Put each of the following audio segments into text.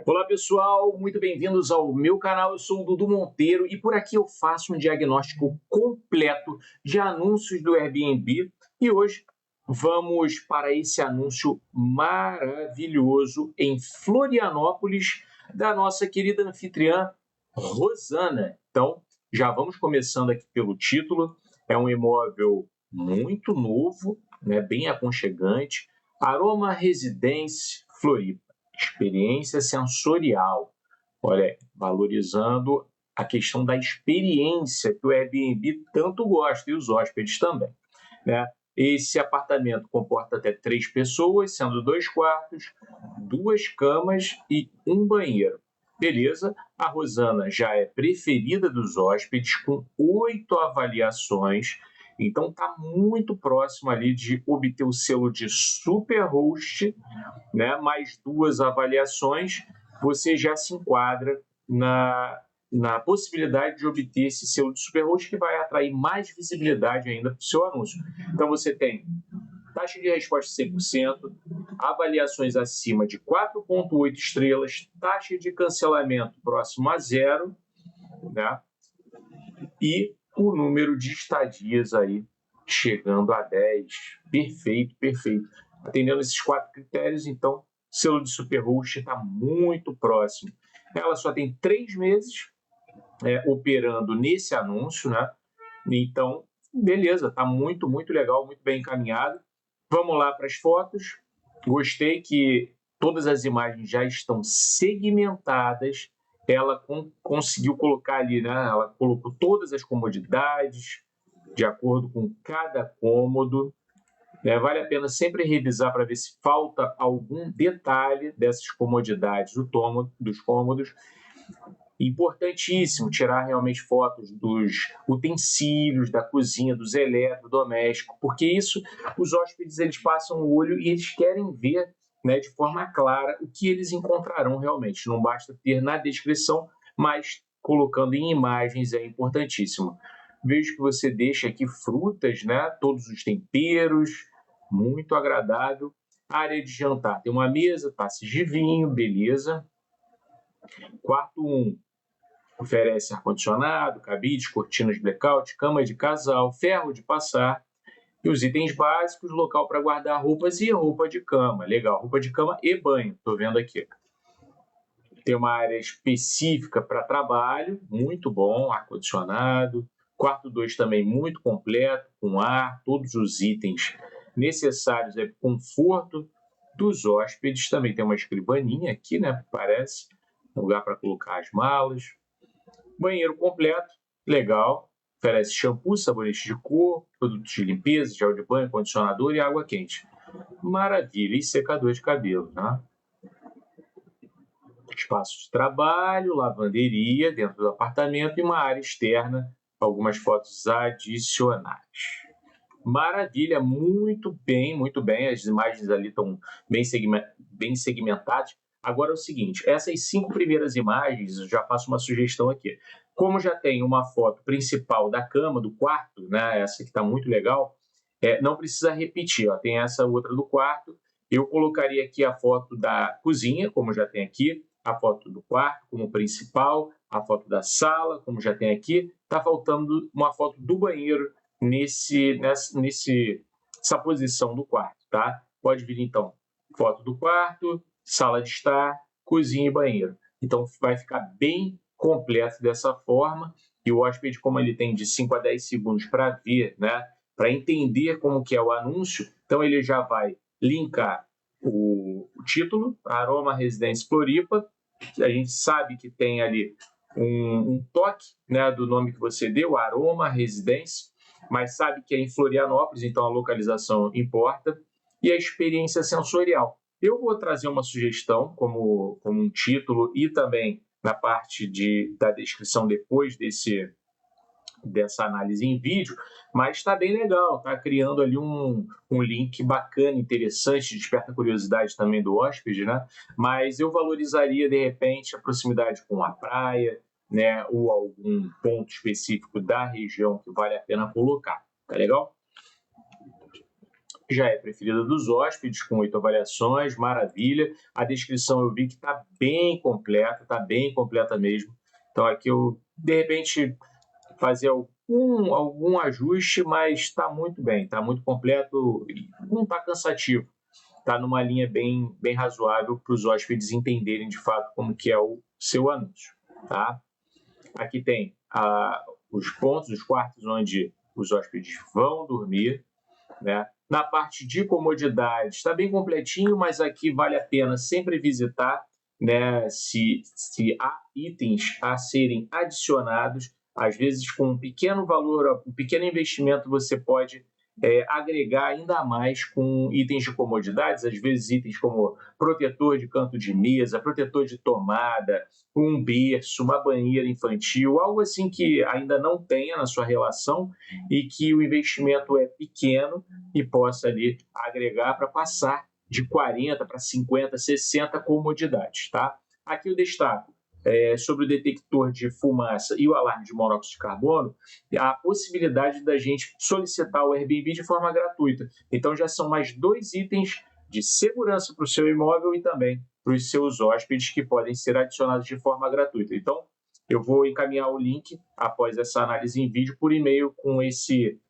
Olá pessoal, muito bem-vindos ao meu canal. Eu sou o Dudu Monteiro e por aqui eu faço um diagnóstico completo de anúncios do Airbnb e hoje vamos para esse anúncio maravilhoso em Florianópolis da nossa querida anfitriã Rosana. Então, já vamos começando aqui pelo título. É um imóvel muito novo, né, bem aconchegante. Aroma Residence Floripa. Experiência sensorial. Olha, valorizando a questão da experiência que o Airbnb tanto gosta e os hóspedes também, né? Esse apartamento comporta até 3 pessoas, sendo 2 quartos, 2 camas e um banheiro. Beleza? A Rosana já é preferida dos hóspedes, com 8 avaliações. Então, está muito próximo ali de obter o selo de Superhost, né? Mais 2 avaliações, você já se enquadra na possibilidade de obter esse selo de Superhost, que vai atrair mais visibilidade ainda para o seu anúncio. Então, você tem taxa de resposta 100%, avaliações acima de 4,8 estrelas, taxa de cancelamento próximo a 0, né? E o número de estadias aí chegando a 10. Perfeito, perfeito. Atendendo esses 4 critérios, então, o selo de Superhost está muito próximo. Ela só tem 3 meses operando nesse anúncio, né? Então, beleza, está muito, muito legal, muito bem encaminhado. Vamos lá para as fotos. Gostei que todas as imagens já estão segmentadas. Ela conseguiu colocar ali, né? Ela colocou todas as comodidades de acordo com cada cômodo. Né? Vale a pena sempre revisar para ver se falta algum detalhe dessas comodidades dos cômodos. Importantíssimo tirar realmente fotos dos utensílios, da cozinha, dos eletrodomésticos, porque isso, os hóspedes, eles passam o olho e eles querem ver, né, de forma clara o que eles encontrarão realmente. Não basta ter na descrição, mas colocando em imagens é importantíssimo. Vejo que você deixa aqui frutas, né, todos os temperos, muito agradável. Área de jantar, tem uma mesa, taças de vinho, beleza. Quarto 1, oferece ar-condicionado, cabide, cortinas blackout, cama de casal, ferro de passar e os itens básicos, local para guardar roupas e roupa de cama. Legal, roupa de cama e banho, estou vendo aqui. Tem uma área específica para trabalho, muito bom, ar-condicionado. Quarto 2 também muito completo, com ar, todos os itens necessários para o conforto dos hóspedes. Também tem uma escrivaninha aqui, né? Parece, lugar para colocar as malas. Banheiro completo, legal. Oferece shampoo, sabonete de cor, produtos de limpeza, gel de banho, condicionador e água quente. Maravilha, e secador de cabelo, né? Espaço de trabalho, lavanderia dentro do apartamento e uma área externa, algumas fotos adicionais. Maravilha, muito bem, muito bem. As imagens ali estão bem segmentadas. Agora é o seguinte, essas 5 primeiras imagens, eu já faço uma sugestão aqui. Como já tem uma foto principal da cama, do quarto, né, essa que está muito legal, não precisa repetir, ó, tem essa outra do quarto. Eu colocaria aqui a foto da cozinha, como já tem aqui, a foto do quarto como principal, a foto da sala, como já tem aqui. Está faltando uma foto do banheiro nessa posição do quarto, tá? Pode vir, então, foto do quarto, sala de estar, cozinha e banheiro. Então, vai ficar bem completo dessa forma. E o hóspede, como ele tem de 5 a 10 segundos para ver, né, para entender como que é o anúncio, então ele já vai linkar o título, Aroma Residência Floripa. A gente sabe que tem ali um toque, né, do nome que você deu, Aroma Residência, mas sabe que é em Florianópolis, então a localização importa, e a experiência sensorial. Eu vou trazer uma sugestão como um título e também na parte da descrição depois dessa análise em vídeo, mas está bem legal, está criando ali um link bacana, interessante, desperta a curiosidade também do hóspede, né? Mas eu valorizaria, de repente, a proximidade com a praia, né? Ou algum ponto específico da região que vale a pena colocar, tá legal? já é preferida dos hóspedes, com 8 avaliações, maravilha. A descrição eu vi que está bem completa mesmo. Então aqui eu, de repente, fazer algum ajuste, mas está muito bem, está muito completo, não está cansativo. Está numa linha bem razoável para os hóspedes entenderem de fato como que é o seu anúncio. Tá? Aqui tem os pontos, os quartos onde os hóspedes vão dormir, né? Na parte de comodidade, está bem completinho, mas aqui vale a pena sempre visitar, né? Se há itens a serem adicionados, às vezes com um pequeno valor, um pequeno investimento, você pode agregar ainda mais com itens de comodidades, às vezes itens como protetor de canto de mesa, protetor de tomada, um berço, uma banheira infantil, algo assim que ainda não tenha na sua relação e que o investimento é pequeno e possa ali agregar para passar de 40 para 50, 60 comodidades, tá? Aqui eu destaco sobre o detector de fumaça e o alarme de monóxido de carbono, a possibilidade da gente solicitar o Airbnb de forma gratuita. Então já são mais 2 itens de segurança para o seu imóvel e também para os seus hóspedes que podem ser adicionados de forma gratuita. Então, eu vou encaminhar o link após essa análise em vídeo por e-mail com esse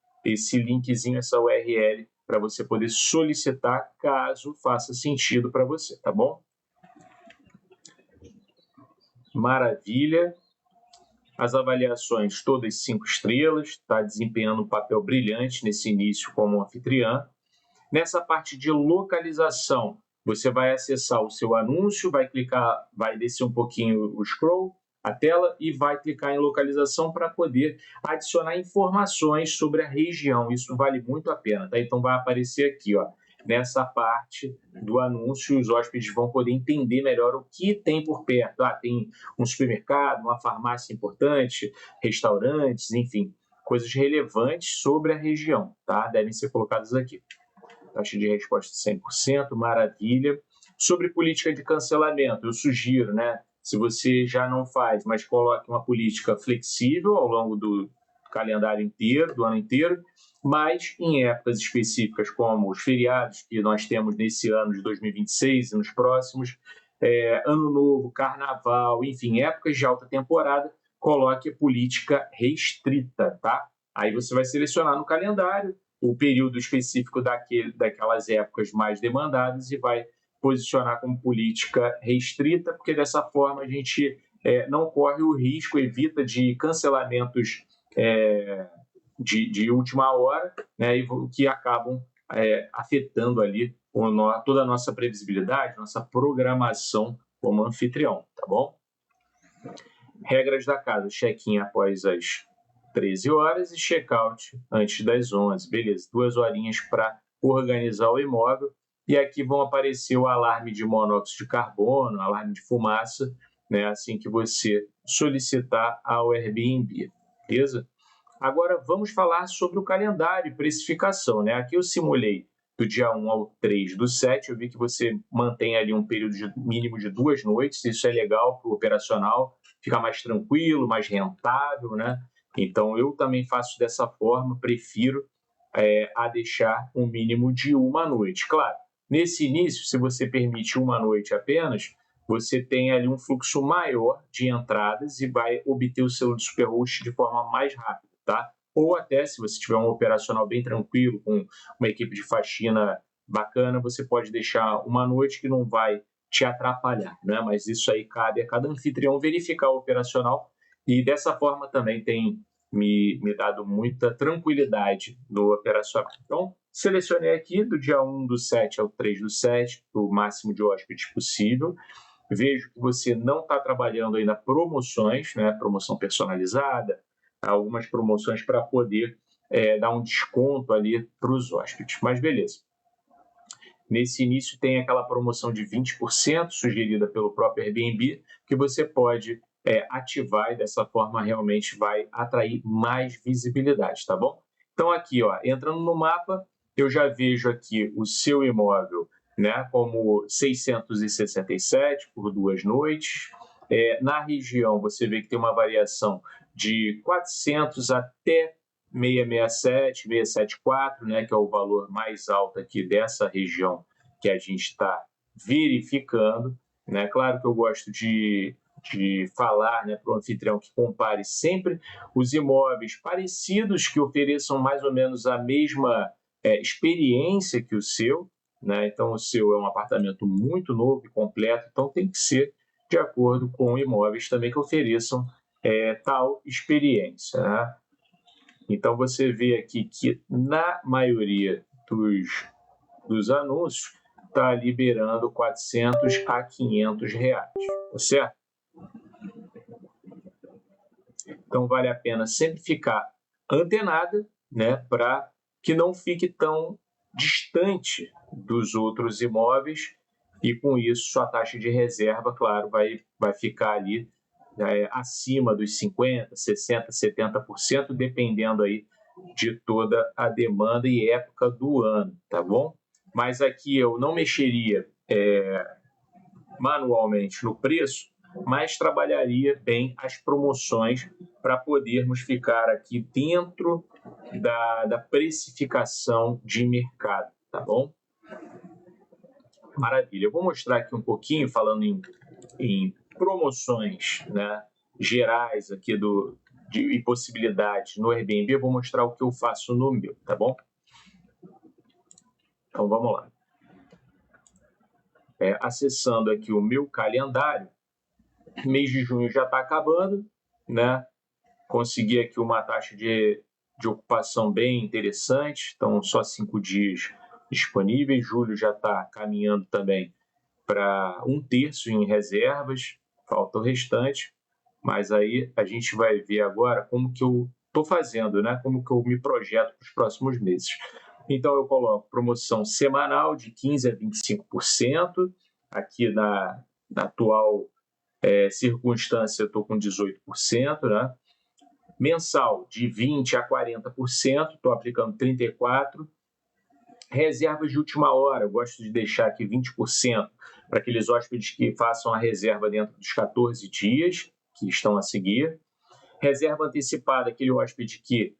linkzinho, essa URL, para você poder solicitar caso faça sentido para você, tá bom? Maravilha. As avaliações todas 5 estrelas, está desempenhando um papel brilhante nesse início como anfitriã. Nessa parte de localização, você vai acessar o seu anúncio, vai clicar, vai descer um pouquinho o scroll, a tela, e vai clicar em localização para poder adicionar informações sobre a região. Isso vale muito a pena, tá? Então vai aparecer aqui, ó, nessa parte do anúncio, os hóspedes vão poder entender melhor o que tem por perto. Tem um supermercado, uma farmácia importante, restaurantes, enfim, coisas relevantes sobre a região, tá? Devem ser colocadas aqui. Taxa de resposta 100%, maravilha. Sobre política de cancelamento, eu sugiro, né? Se você já não faz, mas coloque uma política flexível ao longo do calendário inteiro, do ano inteiro, mas em épocas específicas como os feriados que nós temos nesse ano de 2026 e nos próximos, Ano Novo, Carnaval, enfim, épocas de alta temporada, coloque política restrita, tá? Aí você vai selecionar no calendário o período específico daquelas épocas mais demandadas e vai posicionar como política restrita, porque dessa forma a gente não corre o risco, evita de cancelamentos de última hora, né, e que acabam afetando ali toda a nossa previsibilidade, nossa programação como anfitrião, tá bom? Regras da casa: check-in após as 13 horas e check-out antes das 11. Beleza, 2 horinhas para organizar o imóvel. E aqui vão aparecer o alarme de monóxido de carbono, alarme de fumaça, né, assim que você solicitar ao Airbnb, beleza? Agora vamos falar sobre o calendário e precificação, né? Aqui eu simulei do dia 1 ao 3 do 7, eu vi que você mantém ali um período mínimo de 2 noites, isso é legal para o operacional, fica mais tranquilo, mais rentável, né? Então eu também faço dessa forma, prefiro a deixar um mínimo de 1 noite. Claro, nesse início, se você permite 1 noite apenas, você tem ali um fluxo maior de entradas e vai obter o selo de Superhost de forma mais rápida, tá? Ou até, se você tiver um operacional bem tranquilo, com uma equipe de faxina bacana, você pode deixar 1 noite que não vai te atrapalhar, né? Mas isso aí cabe a cada anfitrião verificar o operacional e dessa forma também tem me dado muita tranquilidade no operacional. Então, selecionei aqui do dia 1 do 7 ao 3 do 7, o máximo de hóspedes possível. Vejo que você não está trabalhando ainda promoções, né? Promoção personalizada, algumas promoções para poder dar um desconto ali para os hóspedes. Mas beleza. Nesse início tem aquela promoção de 20% sugerida pelo próprio Airbnb, que você pode ativar e dessa forma realmente vai atrair mais visibilidade, tá bom? Então aqui, ó, entrando no mapa, eu já vejo aqui o seu imóvel, né, como 667 por 2 noites. Na região, você vê que tem uma variação de 400 até 667, 674, né, que é o valor mais alto aqui dessa região que a gente está verificando, né? Claro que eu gosto de falar, né, para o anfitrião que compare sempre os imóveis parecidos que ofereçam mais ou menos a mesma experiência que o seu, né? Então, o seu é um apartamento muito novo e completo, então tem que ser de acordo com imóveis também que ofereçam tal experiência, né? Então, você vê aqui que, na maioria dos anúncios, está liberando 400 a 500 reais, tá certo? Então, vale a pena sempre ficar antenada, né, para que não fique tão distante dos outros imóveis e, com isso, sua taxa de reserva, claro, vai ficar ali acima dos 50%, 60%, 70%, dependendo aí de toda a demanda e época do ano, tá bom? Mas aqui eu não mexeria manualmente no preço, mas trabalharia bem as promoções para podermos ficar aqui dentro da precificação de mercado, tá bom? Maravilha. Eu vou mostrar aqui um pouquinho, falando em promoções, né, gerais aqui e possibilidades no Airbnb. Eu vou mostrar o que eu faço no meu, tá bom? Então, vamos lá. Acessando aqui o meu calendário, mês de junho já está acabando, né? Consegui aqui uma taxa de ocupação bem interessante, então só 5 dias disponíveis. Julho já está caminhando também para 1/3 em reservas, falta o restante, mas aí a gente vai ver agora como que eu estou fazendo, né? Como que eu me projeto para os próximos meses. Então, eu coloco promoção semanal de 15% a 25%, aqui na atual circunstância eu estou com 18%, né? Mensal de 20% a 40%, estou aplicando 34%. Reservas de última hora, eu gosto de deixar aqui 20% para aqueles hóspedes que façam a reserva dentro dos 14 dias que estão a seguir. Reserva antecipada, aquele hóspede que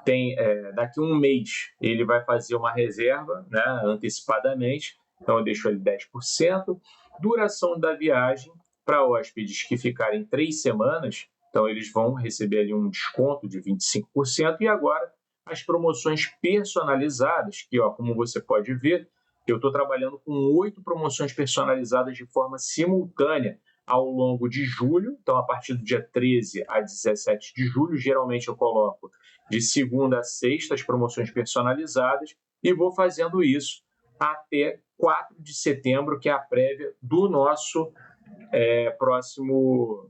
tem, daqui a um mês, ele vai fazer uma reserva, né, antecipadamente, então eu deixo ali 10%. Duração da viagem, para hóspedes que ficarem 3 semanas, então eles vão receber ali um desconto de 25%. E agora, as promoções personalizadas, que, como você pode ver, eu estou trabalhando com 8 promoções personalizadas de forma simultânea ao longo de julho, então a partir do dia 13 a 17 de julho, geralmente eu coloco de segunda a sexta as promoções personalizadas e vou fazendo isso até 4 de setembro, que é a prévia do nosso próximo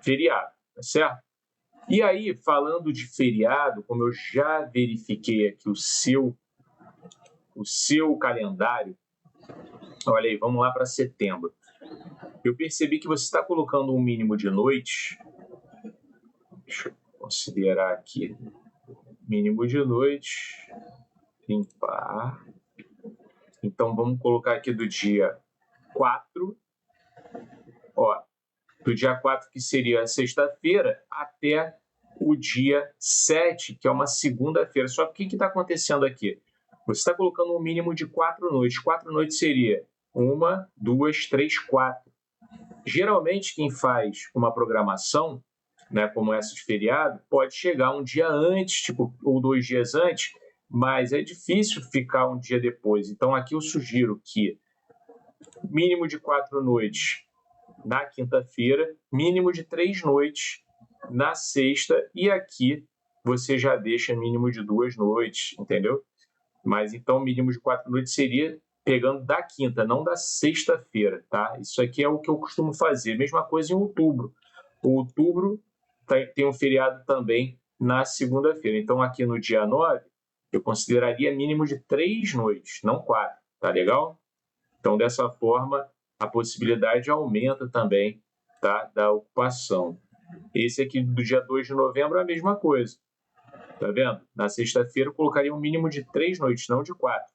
feriado, tá certo? E aí, falando de feriado, como eu já verifiquei aqui o seu calendário, olha aí, vamos lá para setembro. Eu percebi que você está colocando um mínimo de noites. Deixa eu considerar aqui. Mínimo de noites. Limpar. Então, vamos colocar aqui do dia 4. Do dia 4, que seria a sexta-feira, até o dia 7, que é uma segunda-feira. Só que o que está acontecendo aqui? Você está colocando um mínimo de 4 noites. 4 noites seria 1, 2, 3, 4. Geralmente, quem faz uma programação, né, como essa de feriado, pode chegar um dia antes, ou 2 dias antes, mas é difícil ficar um dia depois. Então, aqui eu sugiro que mínimo de 4 noites na quinta-feira, mínimo de 3 noites na sexta, e aqui você já deixa mínimo de 2 noites, entendeu? Mas então, mínimo de 4 noites seria pegando da quinta, não da sexta-feira, tá? Isso aqui é o que eu costumo fazer. Mesma coisa em outubro. Outubro tem um feriado também na segunda-feira. Então, aqui no dia 9, eu consideraria mínimo de 3 noites, não 4, tá legal? Então, dessa forma, a possibilidade aumenta também, tá, da ocupação. Esse aqui do dia 2 de novembro é a mesma coisa. Tá vendo? Na sexta-feira eu colocaria um mínimo de 3 noites, não de 4.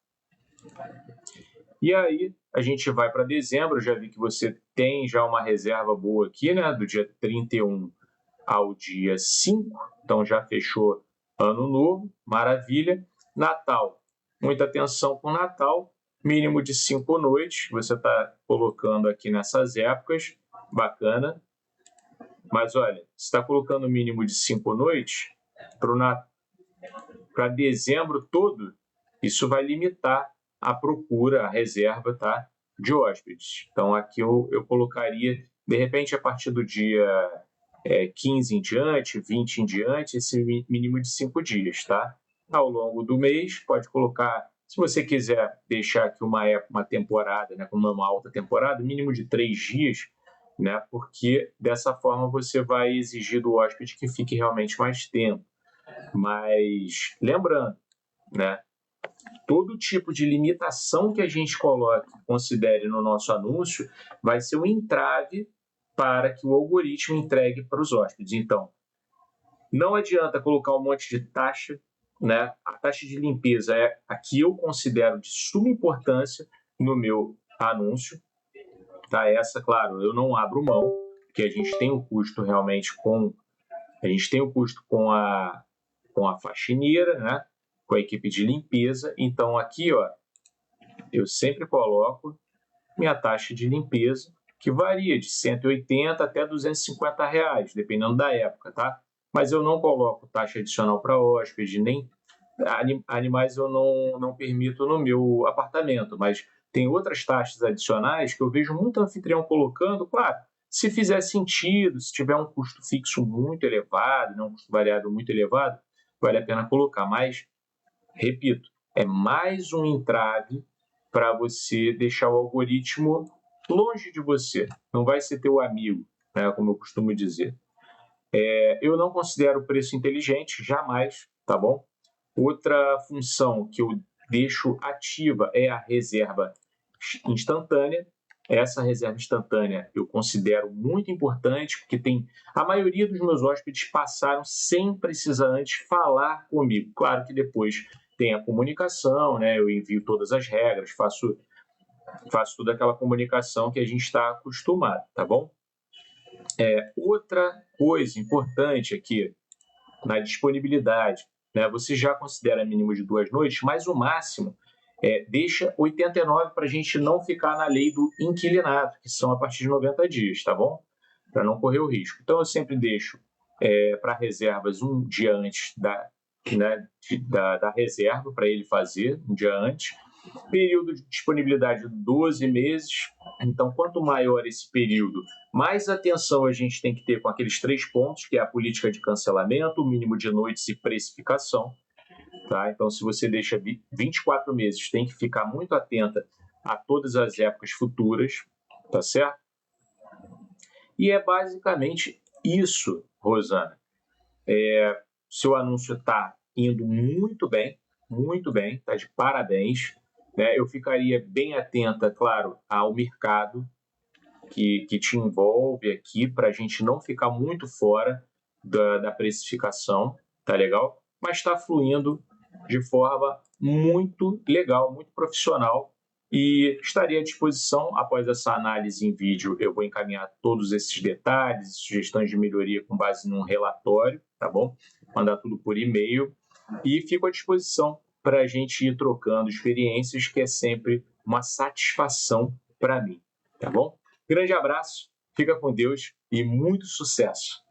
E aí a gente vai para dezembro. Eu já vi que você tem já uma reserva boa aqui, né? Do dia 31 ao dia 5. Então já fechou Ano Novo, maravilha. Natal, muita atenção com o Natal, mínimo de 5 noites, você está colocando aqui nessas épocas, bacana. Mas olha, você está colocando o mínimo de 5 noites para dezembro todo, isso vai limitar a procura, a reserva, tá, de hóspedes. Então aqui eu colocaria, de repente, a partir do dia 15 em diante, 20 em diante, esse mínimo de 5 dias, tá? Ao longo do mês, pode colocar, se você quiser deixar aqui uma temporada, né, como uma alta temporada, mínimo de 3 dias, né, porque dessa forma você vai exigir do hóspede que fique realmente mais tempo. Mas lembrando, né, todo tipo de limitação que a gente coloque, considere no nosso anúncio, vai ser um entrave para que o algoritmo entregue para os hóspedes. Então, não adianta colocar um monte de taxa, né? A taxa de limpeza é a que eu considero de suma importância no meu anúncio. Tá? Essa, claro, eu não abro mão, porque a gente tem o custo realmente com a faxineira, né? Com a equipe de limpeza. Então, aqui, ó, eu sempre coloco minha taxa de limpeza, que varia de 180 até R$ 250, dependendo da época, tá? Mas eu não coloco taxa adicional para hóspede, nem animais eu não permito no meu apartamento, mas tem outras taxas adicionais que eu vejo muito anfitrião colocando, claro, se fizer sentido, se tiver um custo fixo muito elevado, não um custo variável muito elevado, vale a pena colocar, mas, repito, é mais um entrave para você deixar o algoritmo longe de você. Não vai ser teu amigo, né, como eu costumo dizer. Eu não considero o preço inteligente, jamais, tá bom? Outra função que eu deixo ativa é a reserva instantânea. Essa reserva instantânea eu considero muito importante, porque a maioria dos meus hóspedes passaram sem precisar antes falar comigo. Claro que depois tem a comunicação, né? Eu envio todas as regras, faço toda aquela comunicação que a gente está acostumado, tá bom? Outra coisa importante aqui, na disponibilidade, né? Você já considera mínimo de 2 noites, mas o máximo deixa 89 para a gente não ficar na lei do inquilinato, que são a partir de 90 dias, tá bom? Para não correr o risco. Então, eu sempre deixo para reservas um dia antes da reserva, para ele fazer um dia antes. Período de disponibilidade 12 meses. Então, quanto maior esse período, mais atenção a gente tem que ter com aqueles 3 pontos, que é a política de cancelamento, o mínimo de noites e precificação. Tá? Então, se você deixa 24 meses, tem que ficar muito atenta a todas as épocas futuras, tá certo? E é basicamente isso, Rosana. Seu anúncio está indo muito bem, está de parabéns. Né? Eu ficaria bem atenta, claro, ao mercado que te envolve aqui, para a gente não ficar muito fora da precificação, tá legal? Mas está fluindo de forma muito legal, muito profissional, e estaria à disposição. Após essa análise em vídeo, eu vou encaminhar todos esses detalhes, sugestões de melhoria com base num relatório, tá bom? Mandar tudo por e-mail, e fico à disposição para a gente ir trocando experiências, que é sempre uma satisfação para mim, tá bom? Grande abraço, fica com Deus e muito sucesso!